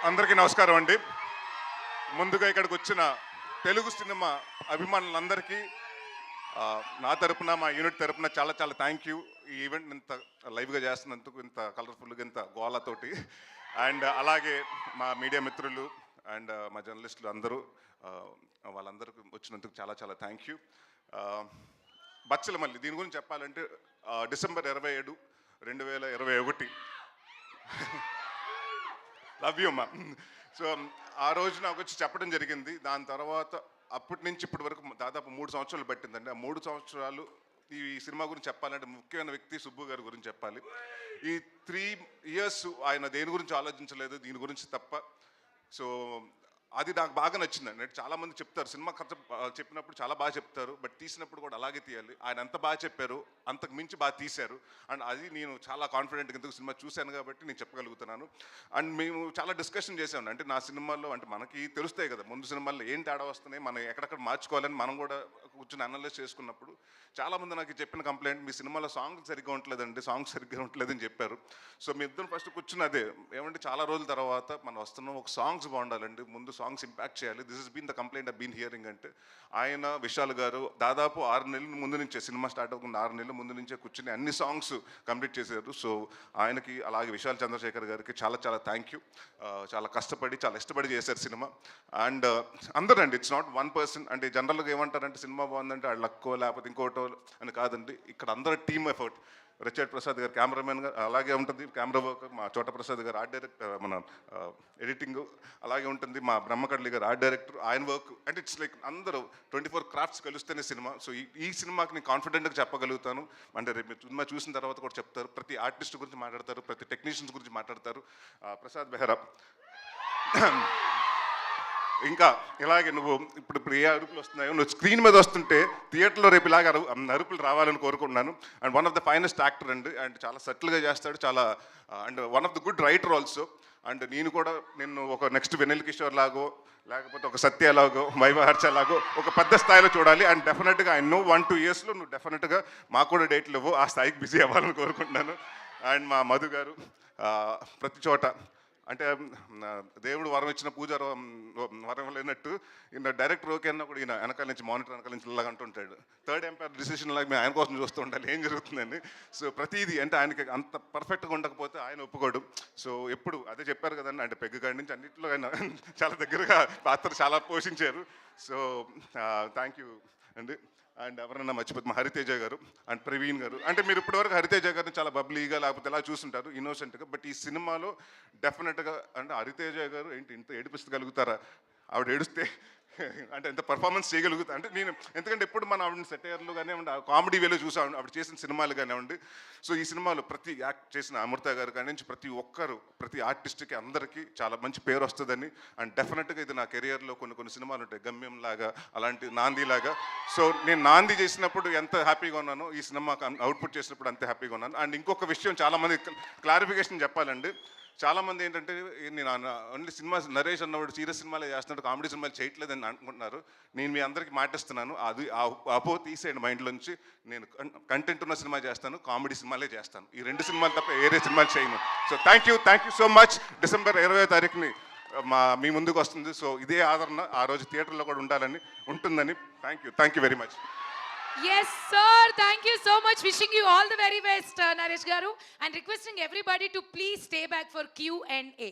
అందరికీ నమస్కారం అండి. ముందుగా ఇక్కడికి వచ్చిన తెలుగు సినిమా అభిమానులందరికీ నా తరపున, మా యూనిట్ తరపున చాలా చాలా థ్యాంక్ యూ. ఈ ఈవెంట్ ఇంత లైవ్గా చేస్తున్నందుకు, ఇంత కలర్ఫుల్గా, ఇంత గోళతోటి. అండ్ అలాగే మా మీడియా మిత్రులు అండ్ మా జర్నలిస్టులు అందరూ, వాళ్ళందరికీ వచ్చినందుకు చాలా చాలా థ్యాంక్ యూ. బచ్చల మల్లి దీని గురించి చెప్పాలంటే డిసెంబర్ 27, 2021 లవ్ యూ అమ్మా. సో ఆ రోజు నాకు వచ్చి చెప్పడం జరిగింది. దాని తర్వాత అప్పటి నుంచి ఇప్పటి వరకు దాదాపు 3 సంవత్సరాలు పట్టిందండి. ఆ 3 సంవత్సరాలు ఈ సినిమా గురించి చెప్పాలంటే ముఖ్యమైన వ్యక్తి సుబ్బు గారి గురించి చెప్పాలి. ఈ 3 years ఆయన దేని గురించి ఆలోచించలేదు, దీని గురించి తప్ప. సో అది నాకు బాగా నచ్చిందండి. చాలామంది చెప్తారు సినిమా కథ చెప్పినప్పుడు చాలా బాగా చెప్తారు, బట్ తీసినప్పుడు కూడా అలాగే తీయాలి. ఆయన ఎంత బాగా చెప్పారు, అంతకు మించి బాగా తీశారు. అండ్ అది నేను చాలా కాన్ఫిడెంట్గా ఎందుకు సినిమా చూశాను కాబట్టి నేను చెప్పగలుగుతున్నాను. అండ్ మేము చాలా డిస్కషన్ చేసాము. అంటే నా సినిమాల్లో అంటే మనకి తెలుస్తాయి కదా ముందు సినిమాల్లో ఏం తేడా వస్తున్నాయి, మనం ఎక్కడెక్కడ మార్చుకోవాలని మనం కూడా కూర్చొని అనలైజ్ చేసుకున్నప్పుడు చాలామంది నాకు చెప్పిన కంప్లైంట్, మీ సినిమాలో సాంగ్ సరిగ్గా ఉండలేదండి, సాంగ్ సరిగ్గా ఉండలేదని చెప్పారు. సో మీ ఇద్దరు ఫస్ట్ కూర్చుని అదే ఏమంటే చాలా రోజుల తర్వాత మనం వస్తున్నాం, ఒక సాంగ్స్ బాగుండాలండి, ముందు సాంగ్స్ ఇంపాక్ట్ చేయాలి. This is been the complaint I been hearing. అంటే ఆయన విశాల్ గారు దాదాపు 6 నెలల ముందు నుంచే, సినిమా స్టార్ట్ అవ్వకుండా 6 నెలల ముందు నుంచే కూర్చుని అన్ని సాంగ్స్ కంప్లీట్ చేశారు. సో ఆయనకి అలాగే విశాల్ చంద్రశేఖర్ గారికి చాలా చాలా థ్యాంక్ యూ. చాలా కష్టపడి చాలా ఇష్టపడి చేశారు సినిమా. అండ్ అందరూ అండి, ఇట్స్ నాట్ వన్ పర్సన్. అంటే జనరల్గా ఏమంటారంటే సినిమా బాగుందంటే ఆ లక్కో లేకపోతే ఇంకోటో అని కాదండి. ఇక్కడ అందరూ టీమ్ ఎఫర్ట్. రిచర్డ్ ప్రసాద్ గారు కెమెరామెన్ గారు అలాగే ఉంటుంది, కెమెరా వర్క్. మా చోట ప్రసాద్ గారు ఆర్ట్ డైరెక్టర్, మన ఎడిటింగ్ అలాగే ఉంటుంది. మా బ్రహ్మకడ్లి గారు ఆర్ట్ డైరెక్టర్, ఆయన వర్క్. అంటే ఇట్స్ లైక్ అందరూ 24 క్రాఫ్ట్స్ కలిస్తేనే సినిమా. సో ఈ సినిమాకి నేను కాన్ఫిడెంట్గా చెప్పగలుగుతాను. అంటే రేపు సినిమా చూసిన తర్వాత కూడా చెప్తారు, ప్రతి ఆర్టిస్ట్ గురించి మాట్లాడతారు, ప్రతి టెక్నీషియన్స్ గురించి మాట్లాడతారు. ప్రసాద్ బెహ్రా ఇంకా ఇలాగే నువ్వు ఇప్పుడు ఏ అరుపులు వస్తున్నాయో, నువ్వు స్క్రీన్ మీద వస్తుంటే థియేటర్లో రేపు ఇలాగ అరుపులు రావాలని కోరుకుంటున్నాను. And one of the finest actor అండి. అండ్ చాలా సటిల్గా చేస్తాడు, చాలా and one of the good writer also. And నేను కూడా నిన్ను ఒక నెక్స్ట్ వెన్నెల కిషోర్ లాగో, లేకపోతే ఒక సత్య లాగో, వైవహర్ష లాగో ఒక పెద్ద స్థాయిలో చూడాలి. అండ్ డెఫినెట్గా ఐ నో 1-2 yearsలో నువ్వు డెఫినెట్గా మాకు కూడా డేట్లు ఇవ్వు, ఆ స్థాయికి బిజీ అవ్వాలని కోరుకుంటున్నాను. అండ్ మా మధు గారు ప్రతి చోట అంటే దేవుడు వరం ఇచ్చిన పూజ వరం లేనట్టు ఈయన డైరెక్టర్ ఓకే అన్నా కూడా ఈయన వెనకాల నుంచి మానిటర్ వెనకాల నుంచి ఇలాగ అంటుంటాడు. థర్డ్ ఎంపైర్ డిసిషన్ లాగా మేము ఆయన కోసం చూస్తూ ఉండాలి ఏం జరుగుతుందని. సో ప్రతిదీ అంటే ఆయనకి అంత పర్ఫెక్ట్గా ఉండకపోతే ఆయన ఒప్పుకోడు. సో ఎప్పుడు అదే చెప్పారు కదండి, అంటే పెగ్గు కాడి నుంచి అన్నింటిలో ఆయన చాలా దగ్గరగా పాత్ర చాలా పోషించారు. సో థ్యాంక్ యూ అండి. అండ్ ఎవరన్నా మర్చిపోతే మా హరితేజ గారు అండ్ ప్రవీణ్ గారు. అంటే మీరు ఇప్పటివరకు హరితేజ గారిని చాలా బబ్లీగా లేకపోతే ఎలా చూస్తుంటారు, ఇన్నోసెంట్గా. బట్ ఈ సినిమాలో డెఫినెట్గా అంటే హరితేజ గారు ఏంటి ఇంత ఏడిపిస్తగలుగుతారా, ఆవిడ ఏడిస్తే అంటే ఎంత పర్ఫార్మెన్స్ చేయగలుగుతా అంటే నేను, ఎందుకంటే ఎప్పుడు మనం ఆవిడని సెటైర్లు కానివ్వండి, కామెడీ వేలో చూసాం ఆవిడ చేసిన సినిమాలు కానివ్వండి. సో ఈ సినిమాలో ప్రతి యాక్ట్ చేసిన అమృత గారు కానీ నుంచి ప్రతి ఒక్కరు, ప్రతి ఆర్టిస్ట్కి అందరికీ చాలా మంచి పేరు వస్తుందని. అండ్ డెఫినెట్గా ఇది నా కెరియర్లో కొన్ని సినిమాలు ఉంటాయి, గమ్యం లాగా, అలాంటి నాంది లాగా. సో నేను నాంది చేసినప్పుడు ఎంత హ్యాపీగా ఉన్నానో ఈ సినిమాకి అవుట్పుట్ చేసినప్పుడు అంత హ్యాపీగా ఉన్నాను. అండ్ ఇంకొక విషయం చాలామంది క్లారిఫికేషన్ చెప్పాలండి. చాలామంది ఏంటంటే నేను ఓన్లీ సినిమా నరేష్ అన్నవాడు సీరియస్ సినిమాలే చేస్తున్నాడు, కామెడీ సినిమాలు చేయట్లేదని అనుకుంటున్నారు. నేను మీ అందరికీ మాటిస్తున్నాను, అది అపో తీసేయండి మైండ్లోంచి. నేను కంటెంట్ ఉన్న సినిమా చేస్తాను, కామెడీ సినిమాలే చేస్తాను. ఈ 2 సినిమాలు తప్ప వేరే సినిమాలు చేయను. So thank you so much. December 20వ తారీఖుని మీ ముందుకు వస్తుంది. సో ఇదే ఆదరణ ఆ రోజు థియేటర్లో కూడా ఉంటుందని. Thank you very much. Yes, sir. Thank you so much. Wishing you all the very best, Naresh Garu, and requesting everybody to please stay back for Q&A.